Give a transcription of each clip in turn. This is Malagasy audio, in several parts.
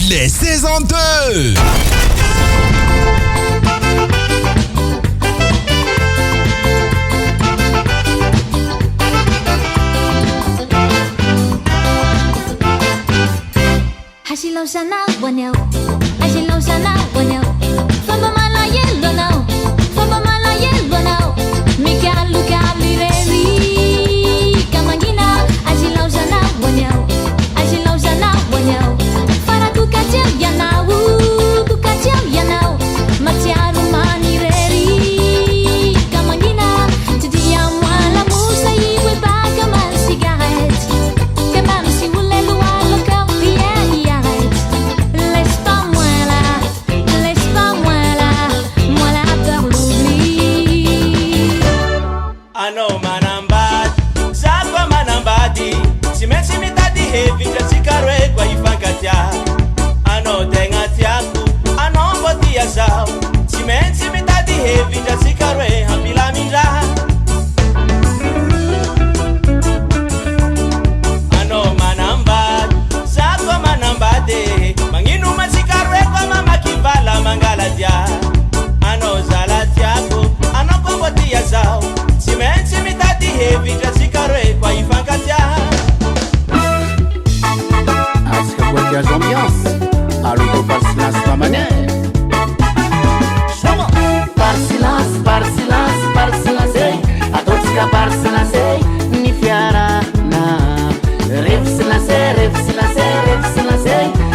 Les saisons 2. Hashiloshana wanyo, Hashiloshana wanyo. Famba mala yellow now, Famba mala yellow now. Mika luka lireri, Kamangina, Hashiloshana wanyo, Hashiloshana wanyo. Fara kukachel yanau, Matiaru mani reri, Kamangina. Tidia mwala musa iwe baka man cigarette. Kamam si wule lua loka pierre. Laisse pas moi là peur l'oubli. Ano manambat, sakwa manambati. Simensi mitadi hevi jasikare kwa ifankatia. Ano tengatiaku, ano botia sao. Simensi mitadi hevi jasikare hambila minja. Ano manambat, sakwa manambate. Manginu masikare kwa mama kimbala mangalatia. Ano zalatiaku, ano botia sao. Simensi mitadi hevi jasikare kwa ifankatia. Aska botia ambiance. Aludo Barsilas Mamane. Barsilas, Atoska Barsilas, Nifiara na. Revsilas,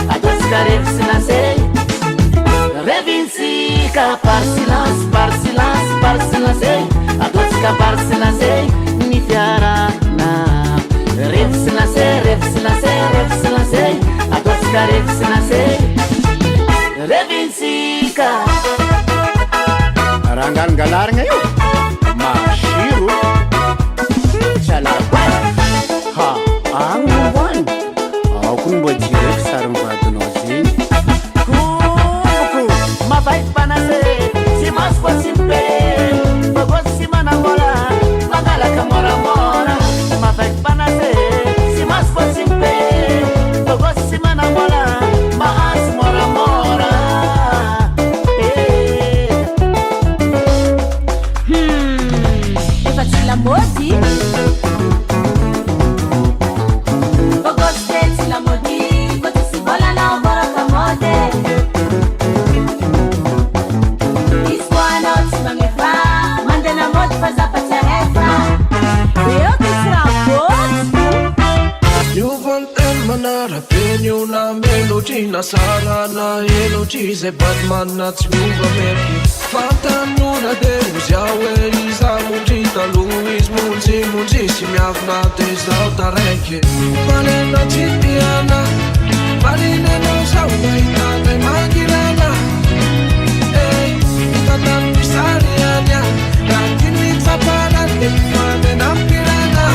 Atoska Revsilas. Revinsika Barsilas, Atoska Barsilas, Nifiara na. Revsilas, Atoska Revsilas. Revinsika Rangan galar ngayon Mashiro Chalaba Ha ang one Kung ba direk sarang patunozin Kuku Mabait pa na si mas kwa simpe Pagod si manangola Magala ka mora-mora Mabait pa na si mas kwa simpe Pagod si manangola Maas mora-mora La modi. Gostei la modi, quando si vola na bora ka mode. Iswana tsimame fa, mande na modi faza pacharefa. Eu que You want them manara penyo na melody na sara na elogy ze Batman na tsiuva meki. Fantanuna Deus Yahweh Izamundita Luiz Munzi si miavna tezau tareke. Valena tipiana, valina no sauna itane magirana. Hey, itatan misarianya, rakin mitsapana tekmane nampirana.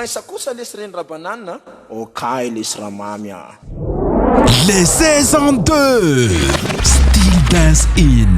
poinsa kosa lesy reny rabananina okay lesy ramamy Les saisons 2 Still Dance In